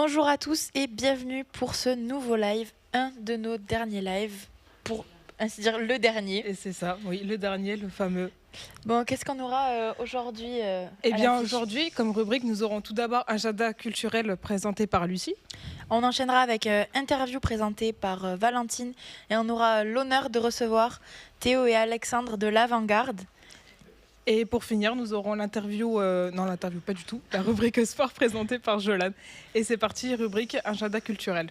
Bonjour à tous et bienvenue pour ce nouveau live, un de nos derniers lives, pour ainsi dire le dernier. Et c'est ça, oui, le dernier, le fameux. Bon, qu'est-ce qu'on aura aujourd'hui Eh à bien, l'affiche aujourd'hui, comme rubrique, nous aurons tout d'abord un agenda culturel présenté par Lucie. On enchaînera avec interview présentée par Valentine et on aura l'honneur de recevoir Théo et Alexandre de l'Avant-Garde. Et pour finir, nous aurons l'interview, non l'interview pas du tout, la rubrique sport présentée par Jolan. Et c'est parti, rubrique agenda culturel.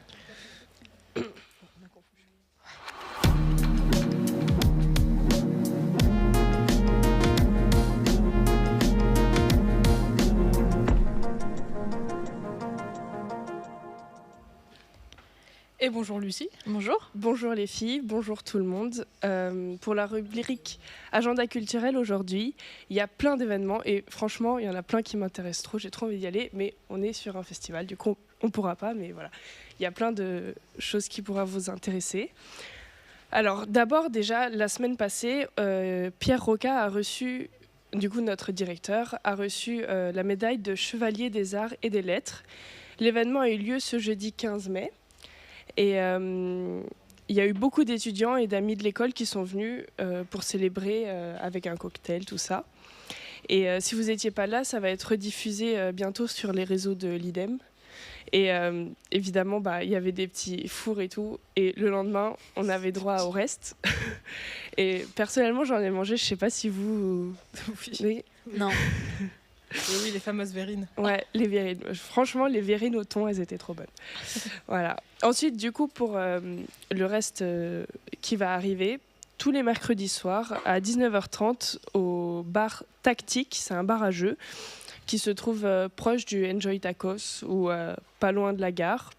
Et bonjour Lucie. Bonjour. Bonjour les filles, bonjour tout le monde. Pour la rubrique agenda culturel aujourd'hui, il y a plein d'événements et franchement, il y en a plein qui m'intéressent trop. J'ai trop envie d'y aller, mais on est sur un festival, du coup, on ne pourra pas. Mais voilà, il y a plein de choses qui pourraient vous intéresser. Alors d'abord, déjà, la semaine passée, Pierre Roca a reçu, du coup notre directeur, a reçu la médaille de Chevalier des Arts et des Lettres. L'événement a eu lieu ce jeudi 15 mai. Et il y a eu beaucoup d'étudiants et d'amis de l'école qui sont venus pour célébrer avec un cocktail, tout ça. Et si vous n'étiez pas là, ça va être rediffusé bientôt sur les réseaux de l'IDEM. Et évidemment, il y avait des petits fours et tout. Et le lendemain, on avait droit au reste. Et personnellement, j'en ai mangé, je ne sais pas si vous... Oui. Non. Et oui, les fameuses verrines. Ouais, les verrines. Franchement, les verrines au thon, elles étaient trop bonnes. Voilà. Ensuite, du coup, pour le reste qui va arriver, tous les mercredis soirs à 19h30 au bar Tactique, c'est un bar à jeux qui se trouve proche du Enjoy Tacos ou pas loin de la gare.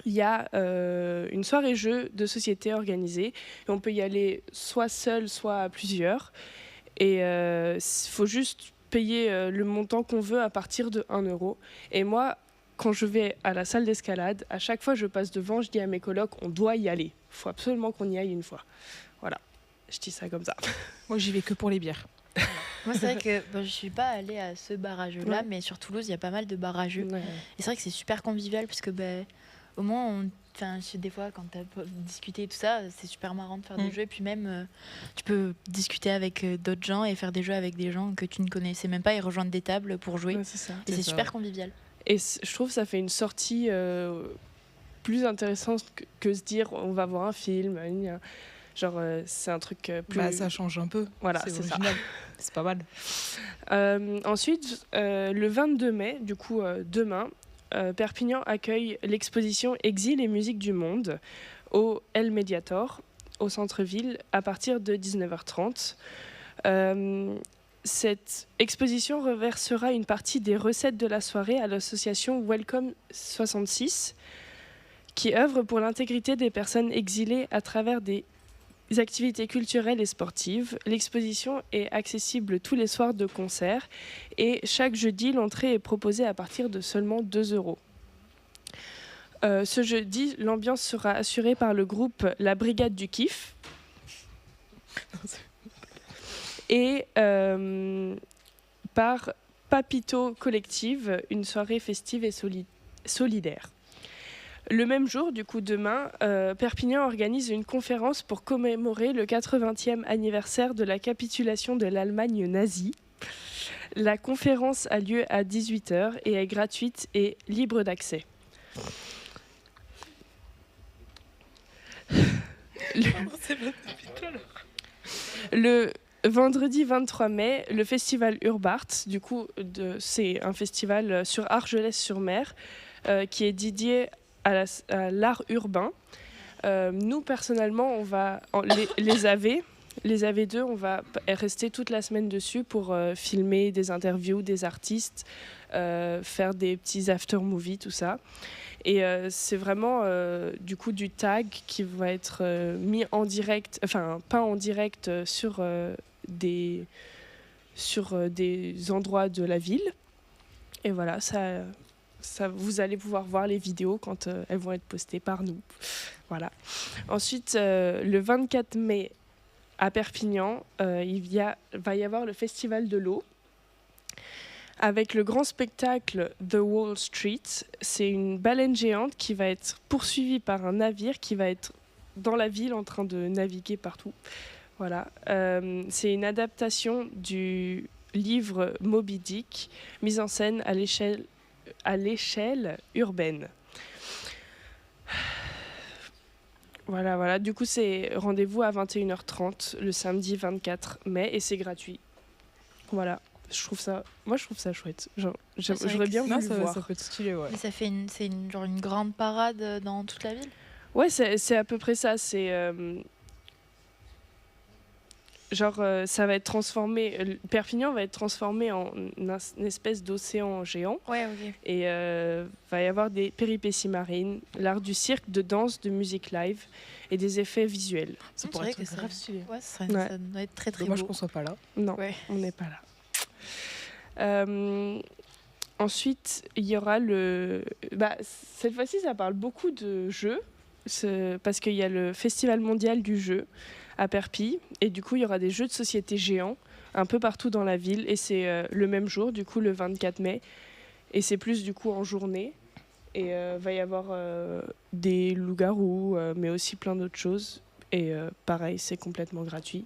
Il y a une soirée jeux de société organisée. Et on peut y aller soit seul, soit à plusieurs. Et il faut juste payer le montant qu'on veut à partir de 1 euro. Et moi, quand je vais à la salle d'escalade, à chaque fois je passe devant, je dis à mes colocs, on doit y aller. Il faut absolument qu'on y aille une fois. Voilà, je dis ça comme ça. Moi, j'y vais que pour les bières. Moi, c'est vrai que je ne suis pas allée à ce bar à jeux-là, Ouais. mais sur Toulouse, il y a pas mal de bars à jeux. Ouais. Et c'est vrai que c'est super convivial, puisque au moins, des fois, quand tu as discuté et tout ça, c'est super marrant de faire des jeux. Et puis même, tu peux discuter avec d'autres gens et faire des jeux avec des gens que tu ne connaissais même pas et rejoindre des tables pour jouer. Ouais, c'est ça. Et c'est ça, super ouais. convivial. Et je trouve que ça fait une sortie plus intéressante que se dire on va voir un film. Genre, c'est un truc plus... Ça change un peu. Voilà, c'est ça. original. C'est pas mal. Ensuite, le 22 mai, du coup demain, Perpignan accueille l'exposition Exil et musique du monde au El Mediator, au centre-ville, à partir de 19h30. Cette exposition reversera une partie des recettes de la soirée à l'association Welcome 66, qui œuvre pour l'intégrité des personnes exilées à travers des activités culturelles et sportives. L'exposition est accessible tous les soirs de concert et chaque jeudi, l'entrée est proposée à partir de seulement 2 euros. Ce jeudi, l'ambiance sera assurée par le groupe La Brigade du Kiff et par Papito Collective, une soirée festive et solidaire. Le même jour, du coup demain, Perpignan organise une conférence pour commémorer le 80e anniversaire de la capitulation de l'Allemagne nazie. La conférence a lieu à 18h et est gratuite et libre d'accès. Le vendredi 23 mai, le festival Urbart, du coup, c'est un festival sur Argelès-sur-Mer qui est dédié à l'art urbain. Nous, personnellement, on va les AV2, on va rester toute la semaine dessus pour filmer des interviews des artistes, faire des petits after-movies, tout ça. Et c'est vraiment du coup du tag qui va être mis en direct, enfin pas en direct sur des endroits de la ville. Et voilà, ça, vous allez pouvoir voir les vidéos quand elles vont être postées par nous. Voilà. Ensuite, le 24 mai à Perpignan, va y avoir le Festival de l'eau. avec le grand spectacle The Wall Street. C'est une baleine géante qui va être poursuivie par un navire qui va être dans la ville en train de naviguer partout. Voilà. C'est une adaptation du livre Moby Dick, mise en scène à l'échelle urbaine. Voilà. Du coup, c'est rendez-vous à 21h30 le samedi 24 mai et c'est gratuit. Voilà. Je trouve ça chouette. J'aurais bien voulu voir. Ça peut être stylé, ouais. Et c'est genre une grande parade dans toute la ville. Ouais, c'est à peu près ça. C'est ça va être transformé. Perpignan va être transformé en une espèce d'océan géant. Ouais, ok. Et va y avoir des péripéties marines, l'art du cirque, de danse, de musique live et des effets visuels. Ça C'est pourrait vrai être que grave stylé. Ouais, ça Ouais. doit être très très Dommage beau. qu'on soit pas là. Non, Ouais. on n'est pas là. Ensuite, il y aura cette fois-ci, ça parle beaucoup de jeux, parce qu'il y a le Festival mondial du jeu à Perpignan, et du coup, il y aura des jeux de société géants un peu partout dans la ville, et c'est le même jour, du coup, le 24 mai, et c'est plus du coup en journée, et va y avoir des loups-garous, mais aussi plein d'autres choses, et pareil, c'est complètement gratuit.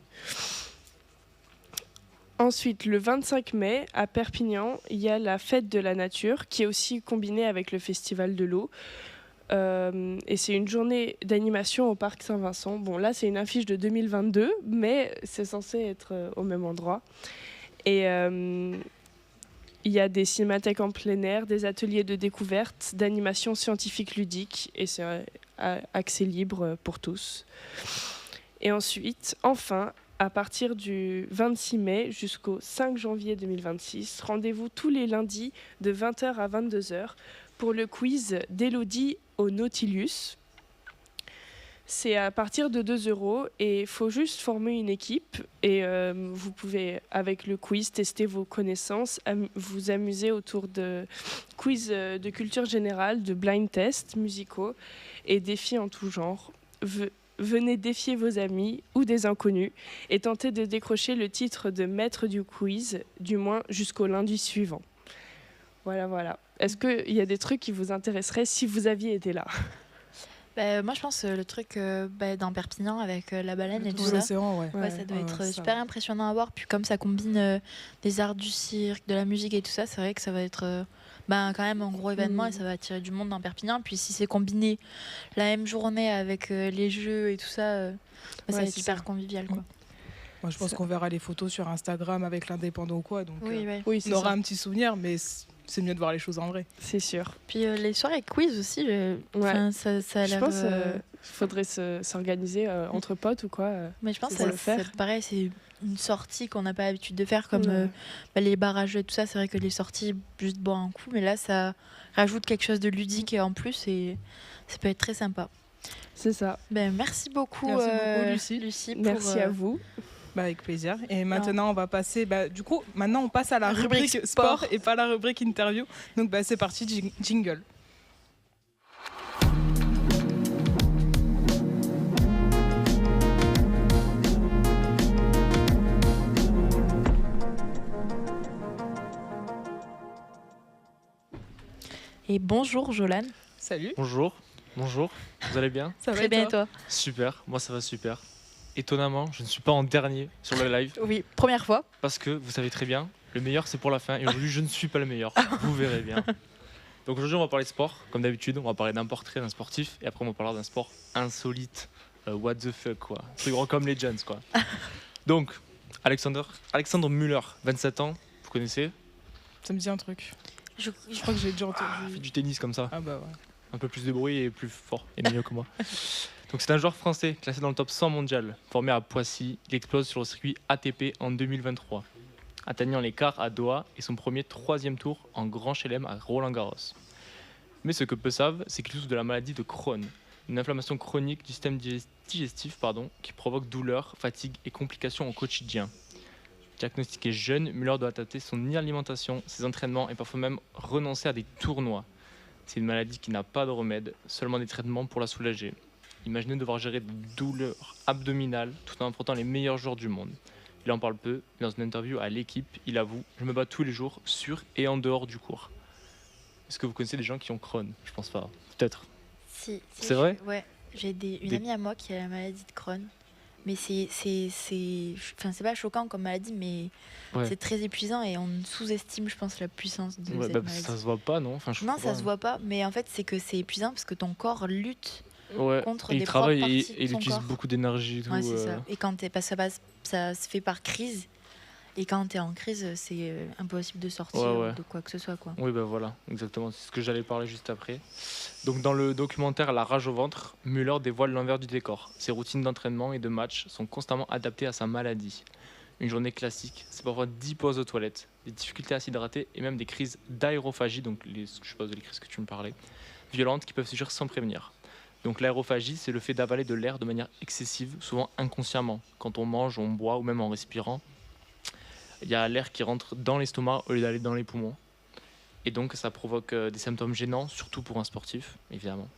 Ensuite, le 25 mai, à Perpignan, il y a la fête de la nature qui est aussi combinée avec le festival de l'eau. Et c'est une journée d'animation au parc Saint-Vincent. Bon, là, c'est une affiche de 2022, mais c'est censé être au même endroit. Et il y a des cinémathèques en plein air, des ateliers de découverte, d'animation scientifique ludique, et c'est accès libre pour tous. Et ensuite, enfin, à partir du 26 mai jusqu'au 5 janvier 2026, rendez-vous tous les lundis de 20h à 22h pour le quiz d'Élodie au Nautilus. C'est à partir de 2 € et il faut juste former une équipe et vous pouvez, avec le quiz, tester vos connaissances, vous amuser autour de quiz de culture générale, de blind tests musicaux et défis en tout genre. Venez défier vos amis ou des inconnus et tentez de décrocher le titre de maître du quiz, du moins jusqu'au lundi suivant. Voilà. Est-ce qu'il y a des trucs qui vous intéresseraient si vous aviez été là ? Moi, je pense le truc dans Perpignan avec la baleine et tout Tout ça. l'océan, ouais. Ouais, ça doit être ça super impressionnant à voir. Puis comme ça combine des arts du cirque, de la musique et tout ça, c'est vrai que ça va être quand même un gros événement et ça va attirer du monde dans Perpignan. Puis si c'est combiné la même journée avec les jeux et tout ça, ça va être c'est super ça. convivial, quoi. Moi, je pense qu'on verra les photos sur Instagram avec l'indépendant ou quoi. Donc, Ouais. Oui, on c'est aura ça. un petit souvenir, mais c'est mieux de voir les choses en vrai. C'est sûr. Puis les soirées quiz aussi, ça a Je l'air... pense qu'il faudrait s'organiser entre potes ou quoi. Mais je pense pour que le faire. c'est pareil, c'est une sortie qu'on n'a pas l'habitude de faire, comme les barrages et tout ça. C'est vrai que les sorties, juste boire un coup, mais là, ça rajoute quelque chose de ludique en plus et ça peut être très sympa. C'est ça. Merci beaucoup, Lucie pour, Merci à vous. Avec plaisir. Et maintenant, on va passer. Maintenant, on passe à la rubrique sport et pas la rubrique interview. Donc, c'est parti, jingle. Et bonjour, Jolan. Salut. Bonjour, vous allez bien? Ça va Très bien, et toi? Super, moi ça va super. Étonnamment, je ne suis pas en dernier sur le live Oui, première fois. parce que vous savez très bien, le meilleur c'est pour la fin et aujourd'hui je ne suis pas le meilleur, vous verrez bien. Donc aujourd'hui on va parler de sport, comme d'habitude, on va parler d'un portrait d'un sportif et après on va parler d'un sport insolite, what the fuck quoi, plus grand comme Legends quoi. Donc Alexandre Müller, 27 ans, vous connaissez? Ça me dit un truc. Je Je crois que j'ai déjà Il fait entendu. du tennis comme ça. Ah bah ouais. Un peu plus de bruit et plus fort et mieux que moi. Donc c'est un joueur français classé dans le top 100 mondial, formé à Poissy. Il explose sur le circuit ATP en 2023, atteignant les quarts à Doha et son premier 3e tour en Grand Chelem à Roland-Garros. Mais ce que peu savent, c'est qu'il souffre de la maladie de Crohn, une inflammation chronique du système digestif qui provoque douleurs, fatigue et complications au quotidien. Diagnostiqué jeune, Müller doit adapter son alimentation, ses entraînements et parfois même renoncer à des tournois. C'est une maladie qui n'a pas de remède, seulement des traitements pour la soulager. Imaginez devoir gérer des douleurs abdominales tout en affrontant les meilleurs joueurs du monde. Il en parle peu, mais dans une interview à l'équipe, il avoue « Je me bats tous les jours, sur et en dehors du court ». Est-ce que vous connaissez des gens qui ont Crohn? Je pense pas. Peut-être. Si, C'est vrai? Ouais, j'ai une Des- amie à moi qui a la maladie de Crohn. Mais c'est pas choquant comme maladie, mais Ouais. c'est très épuisant et on sous-estime, je pense, la puissance de Ouais, cette bah, maladie. ça se voit pas, non? Enfin, je Non, crois ça se voit pas, mais en fait, c'est que c'est épuisant parce que ton corps lutte Ouais. contre Et il des travaille propres et parties de il son utilise corps. beaucoup d'énergie et tout. Ouais, c'est ça. Et quand parce que ça se fait par crise. Et quand t'es en crise, c'est impossible de sortir Ouais. de quoi que ce soit, quoi. Oui, ben voilà, exactement. C'est ce que j'allais parler juste après. Donc, dans le documentaire La rage au ventre, Müller dévoile l'envers du décor. Ses routines d'entraînement et de match sont constamment adaptées à sa maladie. Une journée classique, c'est parfois 10 pauses aux toilettes, des difficultés à s'hydrater et même des crises d'aérophagie, donc je suppose les crises que tu me parlais, violentes qui peuvent surgir sans prévenir. Donc l'aérophagie, c'est le fait d'avaler de l'air de manière excessive, souvent inconsciemment. Quand on mange, on boit ou même en respirant, il y a l'air qui rentre dans l'estomac au lieu d'aller dans les poumons. Et donc ça provoque des symptômes gênants, surtout pour un sportif, évidemment.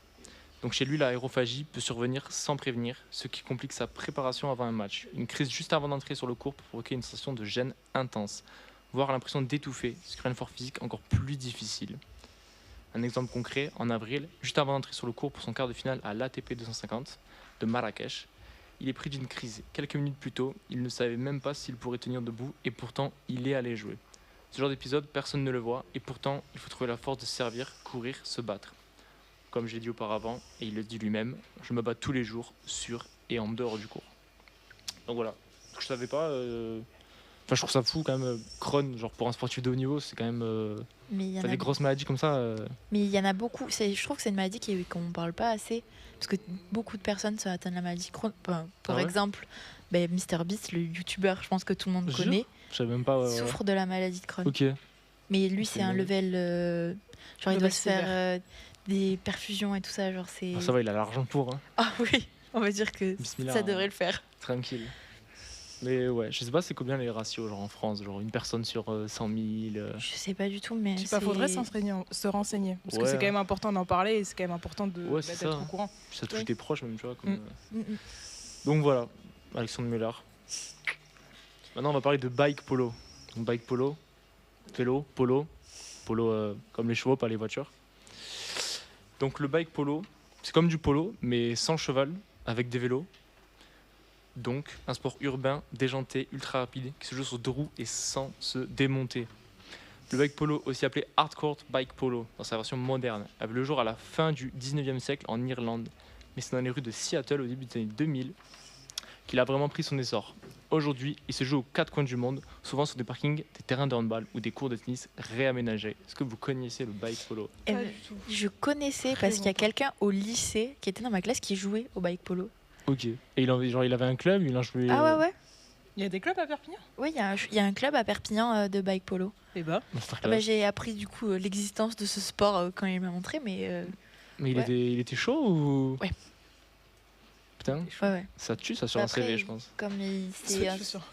Donc chez lui, l'aérophagie peut survenir sans prévenir, ce qui complique sa préparation avant un match. Une crise juste avant d'entrer sur le court peut provoquer une sensation de gêne intense, voire l'impression d'étouffer, ce qui rend l'effort physique encore plus difficile. Un exemple concret, en avril, juste avant d'entrer sur le court pour son quart de finale à l'ATP 250 de Marrakech, il est pris d'une crise. Quelques minutes plus tôt, il ne savait même pas s'il pourrait tenir debout et pourtant il est allé jouer. Ce genre d'épisode, personne ne le voit et pourtant il faut trouver la force de servir, courir, se battre. Comme je l'ai dit auparavant, et il le dit lui-même, je me bats tous les jours sur et en dehors du court. Donc voilà, je savais pas. Enfin, je trouve ça fou quand même. Crohn, genre pour un sportif de haut niveau, c'est quand même. Mais il y en T'as a des grosses maladies comme ça. Mais il y en a beaucoup. Je trouve que c'est une maladie qu'on ne parle pas assez. Parce que beaucoup de personnes se atteignent la maladie Crohn. Enfin, pour Ah ouais exemple, MrBeast, le youtubeur, je pense que tout le monde Jure connaît, Je savais même pas. souffre de la maladie de Crohn. Ok. Mais lui, C'est c'est un une- level. Genre, il Level doit se faire sévère. des perfusions et tout ça. Genre, c'est. Ah, ça va, il a l'argent pour. Hein. Ah oui, on va dire que Bismillah, ça hein. devrait le faire. Tranquille. Mais ouais, je sais pas c'est combien les ratios genre en France, genre une personne sur 100 000. Je sais pas du tout, mais. Je sais pas, faudrait se renseigner. Parce que Ouais. c'est quand même important d'en parler et c'est quand même important Ouais, c'est d'être ça. au courant. Ça touche Ouais. tes proches même, tu vois. Comme, Mm. Donc voilà, Alexandre Müller. Maintenant, on va parler de bike polo. Donc, bike polo, vélo, polo comme les chevaux, pas les voitures. Donc le bike polo, c'est comme du polo, mais sans cheval, avec des vélos. Donc un sport urbain, déjanté, ultra rapide, qui se joue sur deux roues et sans se démonter. Le bike polo, aussi appelé hardcourt bike polo, dans sa version moderne, a vu le jour à la fin du 19e siècle en Irlande. Mais c'est dans les rues de Seattle au début des années 2000 qu'il a vraiment pris son essor. Aujourd'hui, il se joue aux quatre coins du monde, souvent sur des parkings, des terrains de handball ou des cours de tennis réaménagés. Est-ce que vous connaissez le bike polo? Eh ben, je connaissais parce qu'il y a quelqu'un au lycée qui était dans ma classe qui jouait au bike polo. Ok. Et il avait un club, il en jouait. Ah ouais. Il y a des clubs à Perpignan? Oui, il y a un club à Perpignan de bike polo. Eh bah. Masterclass. Bah, j'ai appris du coup l'existence de ce sport quand il m'a montré, mais Mais ouais. il était chaud ou? Ouais. Putain, ouais. ça tue ça sur Bah un CV, après, je pense. Comme Je c'est, suis sûre.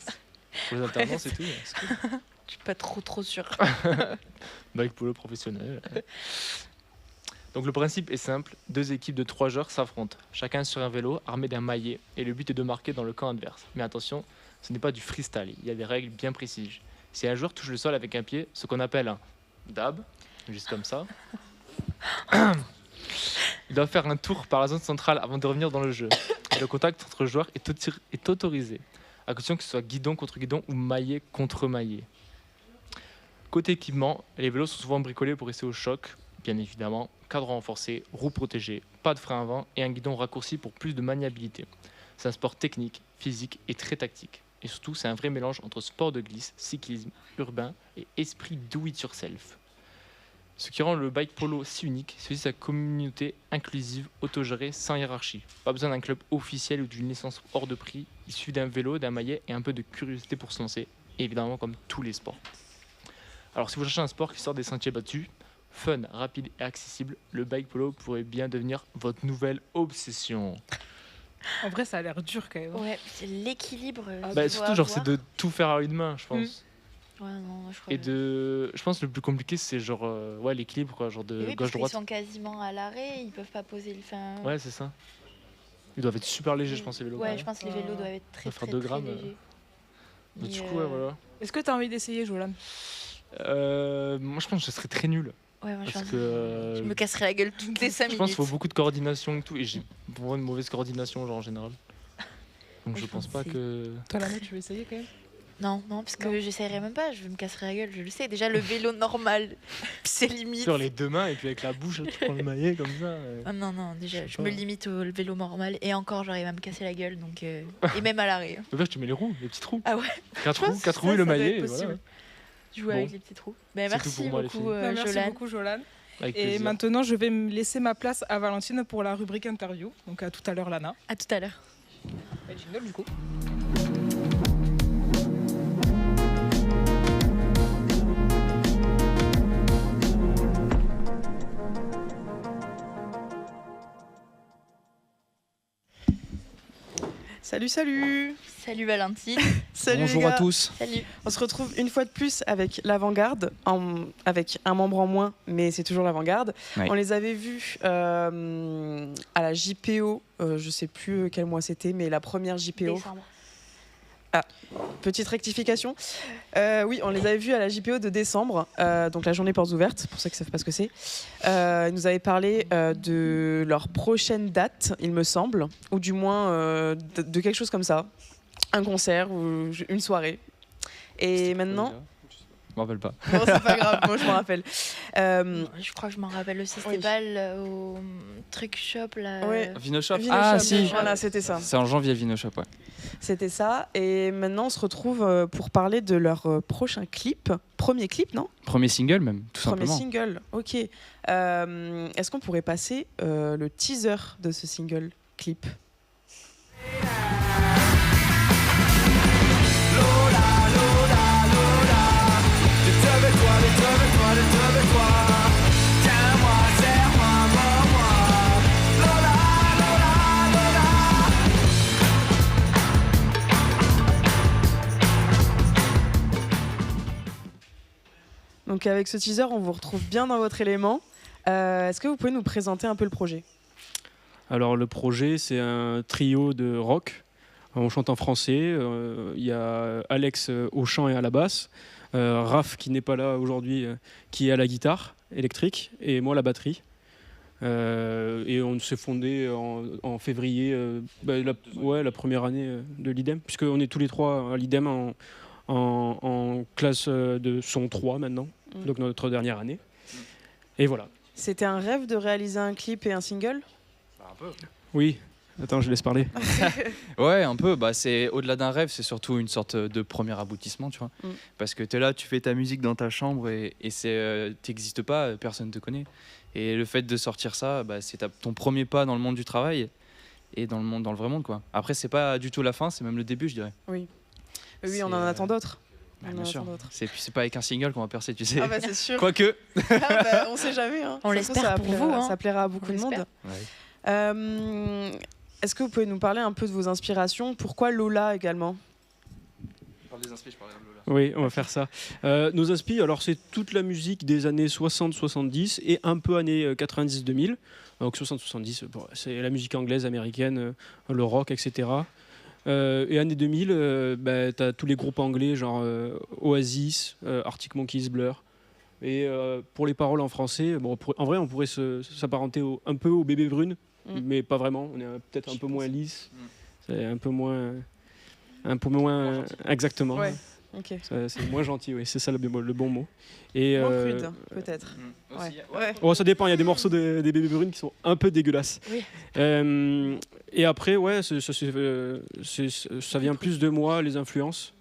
Pour les alternances et tout. C'est cool. je suis pas trop sûre. Bike polo professionnel. Donc le principe est simple, deux équipes de 3 joueurs s'affrontent, chacun sur un vélo armé d'un maillet, et le but est de marquer dans le camp adverse. Mais attention, ce n'est pas du freestyle, il y a des règles bien précises. Si un joueur touche le sol avec un pied, ce qu'on appelle un dab, juste comme ça, il doit faire un tour par la zone centrale avant de revenir dans le jeu. Et le contact entre joueurs est autorisé, à condition que ce soit guidon contre guidon ou maillet contre maillet. Côté équipement, les vélos sont souvent bricolés pour rester au choc, bien évidemment, cadre renforcé, roues protégées, pas de frein avant et un guidon raccourci pour plus de maniabilité. C'est un sport technique, physique et très tactique. Et surtout, c'est un vrai mélange entre sport de glisse, cyclisme urbain et esprit do it yourself. Ce qui rend le bike polo si unique, c'est aussi sa communauté inclusive, autogérée, sans hiérarchie. Pas besoin d'un club officiel ou d'une licence hors de prix, il suffit d'un vélo, d'un maillet et un peu de curiosité pour se lancer, et évidemment comme tous les sports. Alors si vous cherchez un sport qui sort des sentiers battus, fun, rapide et accessible, le bike polo pourrait bien devenir votre nouvelle obsession. En vrai, ça a l'air dur quand même. Ouais, c'est l'équilibre. Surtout genre c'est de tout faire à une main, je pense. Ouais, non, je crois. Et je pense que le plus compliqué c'est genre l'équilibre quoi, genre de Oui, gauche droite. Ils sont quasiment à l'arrêt, ils peuvent pas poser le fin. Ouais, c'est ça. Ils doivent être super légers, je pense les vélos. Ouais, je pense que les vélos doivent être très Ça fera très, 2 très grammes, légers. Du Et, coup, ouais, voilà. Est-ce que tu as envie d'essayer, Jolan? Moi, je pense que ce serait très nul. Ouais, moi, je Parce pense que je me casserais la gueule toutes les 5 je pense minutes. qu'il faut beaucoup de coordination et tout. Et j'ai vraiment une mauvaise coordination, genre en général. Donc Ouais, je je pense pense pas que que. Toi, Lana, tu veux essayer quand même? Non, parce que j'essayerais même pas, je me casserais la gueule, je le sais. Déjà, le vélo normal, c'est limite. Sur les deux mains et puis avec la bouche, tu prends le maillet comme ça. Ah non, déjà, Je sais je me pas. limite au vélo normal. Et encore, j'arrive à me casser la gueule, donc et même à l'arrêt. Le pire, tu mets les roues, les petits trous. Ah ouais, 4 je roues, pense 4 que roues et le ça doit maillet. être Et voilà. possible. Jouer Bon. avec les petits trous. Ben, C'est tout merci pour moi, les beaucoup, filles. Merci Jolan. beaucoup, Jolan. Avec Et plaisir. maintenant, je vais me laisser ma place à Valentine pour la rubrique interview. Donc à tout à l'heure, Lana. À tout à l'heure. Et jingle, du coup. Salut, salut. Salut Valentine. Salut Bonjour les gars. à tous. Salut. On se retrouve une fois de plus avec l'Avant-Garde, avec un membre en moins, mais c'est toujours l'Avant-Garde. Oui. On les avait vus à la JPO, je sais plus quel mois c'était, mais la première JPO. Décembre. Petite rectification. Oui, on les avait vus à la JPO de décembre, donc la journée portes ouvertes, pour ceux qui ne savent pas ce que c'est. Ils nous avaient parlé de leur prochaine date, il me semble, ou du moins de quelque chose comme ça. Un concert ou une soirée. Et maintenant... Je me rappelle pas. Bon, c'est pas grave, moi je m'en rappelle. Je crois que je m'en rappelle aussi. C'était Oui. pas au truc shop là. Ouais. Vinoshop. Vino Ah Shop, si. voilà, c'était ça. C'est en janvier Vinoshop, ouais. C'était ça. Et maintenant, on se retrouve pour parler de leur prochain clip. Premier clip, non? Premier single même, tout Premier simplement. single, ok. Est-ce qu'on pourrait passer le teaser de ce single clip? Donc avec ce teaser, on vous retrouve bien dans votre élément. Est-ce que vous pouvez nous présenter un peu le projet? Alors le projet, c'est un trio de rock. On chante en français. Il y a Alex au chant et à la basse, Raph qui n'est pas là aujourd'hui, qui est à la guitare électrique, et moi la batterie. Et on s'est fondé en février, la première année de l'IDEM, puisqu'on est tous les trois à l'IDEM en classe de son 3 maintenant, donc notre dernière année. Et voilà. C'était un rêve de réaliser un clip et un single? Oui, attends, je laisse parler. Ouais, un peu. Bah, c'est au-delà d'un rêve, c'est surtout une sorte de premier aboutissement, tu vois. Parce que tu es là, tu fais ta musique dans ta chambre et t'existes pas, personne te connaît. Et le fait de sortir ça, bah, c'est ton premier pas dans le monde du travail et dans le vrai monde, quoi. Après, c'est pas du tout la fin, c'est même le début, je dirais. Oui, C'est, on en attend d'autres. Bah, bien sûr. C'est pas avec un single qu'on va percer, tu sais. Ah bah c'est sûr. Quoique. On sait jamais. Hein. On Ça se trouve, l'espère ça pour plaira- vous, hein. Ça plaira à beaucoup On de monde. l'espère. Est-ce que vous pouvez nous parler un peu de vos inspirations? Pourquoi Lola également? Oui, on va faire ça. Nos inspi, alors c'est toute la musique des années 60-70 et un peu années 90-2000. Donc 60-70, c'est la musique anglaise, américaine, le rock, etc. Et années 2000, tu as tous les groupes anglais, genre Oasis, Arctic Monkeys, Blur. Et pour les paroles en français, en vrai, on pourrait s'apparenter un peu au Bébé Brune, mais pas vraiment. On est peut-être un peu moins lisse. C'est un peu moins exactement. Ouais. Ok. C'est moins gentil, oui, c'est ça le bon mot. Et, Moins prude, peut-être. Ouais. Oh, ça dépend, il y a des morceaux des Bébés Brunes qui sont un peu dégueulasses. Oui. Et après, ouais, ça vient plus de moi, les influences,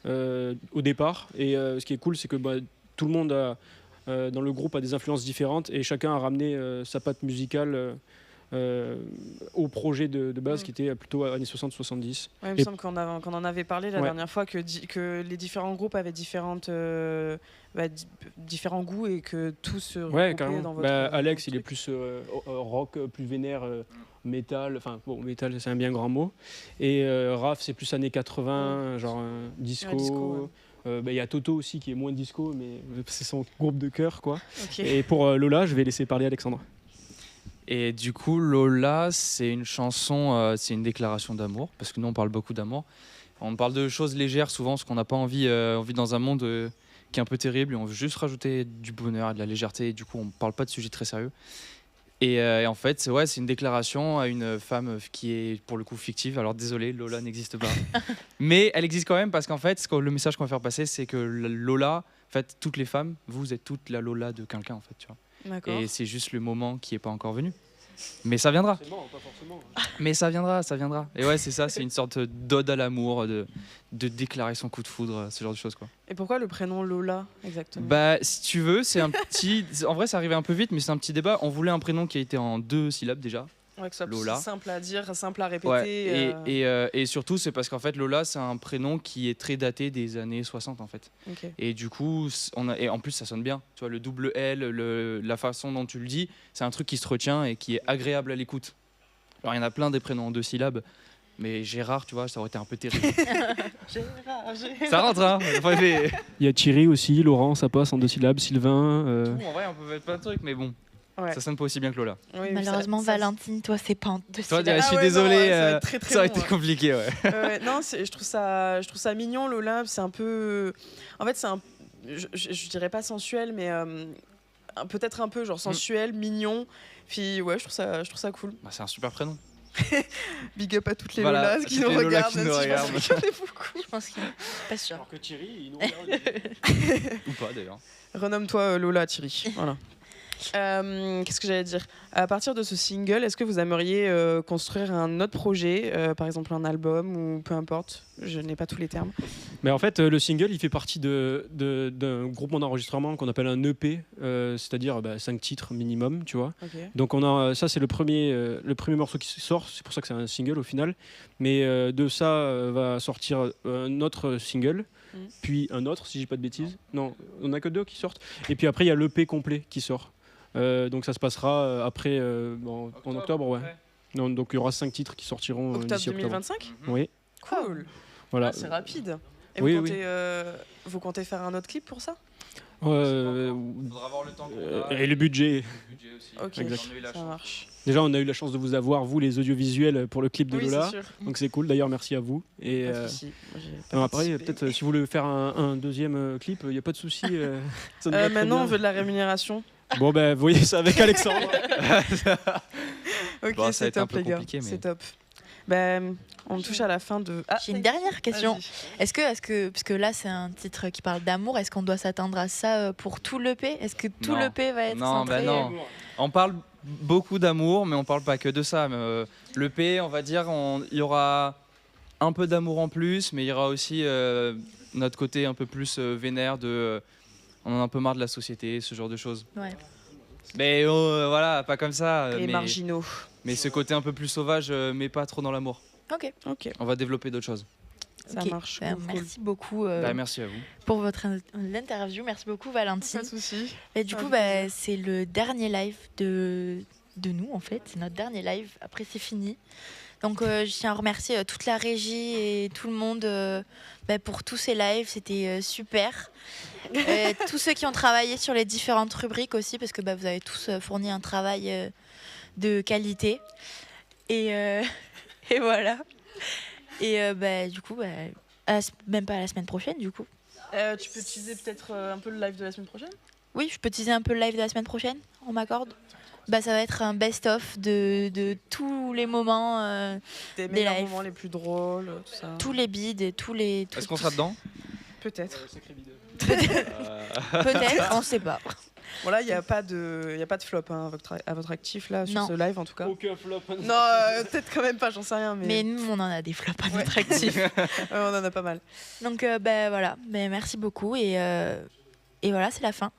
au départ. Et ce qui est cool, c'est que tout le monde dans le groupe a des influences différentes et chacun a ramené sa patte musicale au projet de base qui était plutôt années 60-70. Ouais, il me semble qu'on en avait parlé la dernière fois, que les différents groupes avaient différents goûts et que tous se regroupaient dans votre... Alex, il est plus rock, plus vénère, métal, enfin bon, métal c'est un bien grand mot. Et Raph, c'est plus années 80, genre disco. Ouais, disco, y a Toto aussi qui est moins disco, mais c'est son groupe de cœur, quoi. Okay. Et pour Lola, je vais laisser parler Alexandre. Et du coup, Lola, c'est une chanson, c'est une déclaration d'amour, parce que nous, on parle beaucoup d'amour. On parle de choses légères souvent, parce qu'on n'a pas envie, on vit dans un monde qui est un peu terrible, et on veut juste rajouter du bonheur et de la légèreté, et du coup on parle pas de sujets très sérieux. Et en fait, c'est une déclaration à une femme qui est pour le coup fictive. Alors désolé, Lola n'existe pas. Mais elle existe quand même parce qu'en fait, le message qu'on va faire passer, c'est que Lola, en fait, toutes les femmes, vous êtes toutes la Lola de quelqu'un, en fait, tu vois. D'accord. Et c'est juste le moment qui est pas encore venu. Mais ça viendra. Forcément, pas forcément. Mais ça viendra, ça viendra. Et ouais, c'est ça, c'est une sorte d'ode à l'amour, de déclarer son coup de foudre, ce genre de choses, quoi. Et pourquoi le prénom Lola exactement? Bah, si tu veux, c'est un petit. En vrai, ça arrivait un peu vite, mais c'est un petit débat. On voulait un prénom qui a été en 2 syllabes déjà. Ouais, que ce soit Lola. simple à dire, simple à répéter. Ouais. Et surtout, c'est parce qu'en fait, Lola, c'est un prénom qui est très daté des années 60, en fait. Ok. Et du coup, et en plus, ça sonne bien. Tu vois, le double L, la façon dont tu le dis, c'est un truc qui se retient et qui est agréable à l'écoute. Alors, il y en a plein des prénoms en 2 syllabes. Mais Gérard, tu vois, ça aurait été un peu terrible. Gérard. Ça rentre, hein. Il y a Thierry aussi, Laurent, ça passe en 2 syllabes, Sylvain. En vrai, on peut mettre plein de trucs, mais bon, Ouais. ça sonne pas aussi bien que Lola. Oui, Malheureusement, Valentine, toi, c'est pas en 2 Toi, syllabes. je suis ouais, désolé, non, ça va être très, très ça aurait long, été ouais. compliqué, ouais. Non, je trouve ça mignon, Lola. C'est un peu. En fait, c'est un. Je dirais pas sensuel, mais peut-être un peu genre sensuel, mignon. Puis ouais, je trouve ça cool. Bah, c'est un super prénom. Big up à toutes les Voilà, Lolas qui toutes nous les Lolas regardent. qui même nous si je pense regardent. qu'il y en a beaucoup. Je pense qu'il pas sûr. Alors que Thierry, il nous regarde. Ou pas d'ailleurs. Renomme-toi Lola, Thierry. Voilà. Qu'est-ce que j'allais dire? À partir de ce single, est-ce que vous aimeriez construire un autre projet, par exemple un album ou peu importe? Je n'ai pas tous les termes. Mais en fait, le single, il fait partie d'un groupement d'enregistrement qu'on appelle un EP, c'est-à-dire 5 titres minimum, tu vois. Ok. Donc ça c'est le premier morceau qui sort, c'est pour ça que c'est un single au final. Mais de ça va sortir un autre single, puis un autre, si j'ai pas de bêtises. Non, on a que 2 qui sortent. Et puis après il y a l'EP complet qui sort. Donc ça se passera après en octobre, ouais. Non, donc il y aura 5 titres qui sortiront Octobre d'ici octobre. 2025. Oui, Cool. voilà. Ah, c'est rapide. Et Oui, vous comptez faire un autre clip pour ça? Faudra avoir le temps. Et le budget. Ok, Exact. ça marche. Déjà, on a eu la chance de vous avoir, vous, les audiovisuels, pour le clip de Oui, Lola. c'est sûr. Donc c'est cool. D'ailleurs, merci à vous. Et Pas de souci. Moi, j'ai pas après, participé. peut-être si vous voulez faire un deuxième clip, il n'y a pas de souci. Ça nous va très Maintenant, bien. on veut de la rémunération. Bon, ben, vous voyez ça avec Alexandre. Ok, Bon, ça a c'est été un top, peu les gars. compliqué, mais- C'est top. Ben, on touche à la fin de. Ah, J'ai une dernière question. vas-y. Est-ce que, parce que là c'est un titre qui parle d'amour, est-ce qu'on doit s'attendre à ça pour tout l'EP? Est-ce que tout Non. l'EP va être Non, centré non. On parle beaucoup d'amour, mais on parle pas que de ça. L'EP, on va dire, il y aura un peu d'amour en plus, mais il y aura aussi notre côté un peu plus vénère on en a un peu marre de la société, ce genre de choses. Ouais. Mais voilà, pas comme ça. Les mais, marginaux. mais ce côté un peu plus sauvage, mais pas trop dans l'amour. Ok. Ok, On va développer d'autres choses. ça Ok. marche. Ben, Cool, cool. merci beaucoup Bah, merci à vous. pour votre l'interview. Merci beaucoup Valentine. Pas de souci. Et du Avec coup, bah, c'est le dernier live de nous en fait. C'est notre dernier live. Après, c'est fini. Donc, je tiens à remercier toute la régie et tout le monde pour tous ces lives. C'était super. Tous ceux qui ont travaillé sur les différentes rubriques aussi, parce que vous avez tous fourni un travail de qualité. Et, et voilà. Et du coup, même pas la semaine prochaine, du coup. Tu peux utiliser peut-être un peu le live de la semaine prochaine? Oui, je peux teaser un peu le live de la semaine prochaine. On m'accorde? Ça va être un best-of de tous les moments, Des Des meilleurs lives. moments les plus drôles, tout ça. tous les bides, et tous les. Est-ce qu'on sera dedans? Peut-être. Peut-être, on sait pas. Bon là, il n'y a pas de flop hein, à votre actif là sur Non. ce live en tout cas. Aucun flop. Non, peut-être quand même pas, j'en sais rien, mais, Mais nous, on en a des flops à Ouais. notre actif. on en a pas mal. Donc, voilà. Mais merci beaucoup. Et voilà, c'est la fin.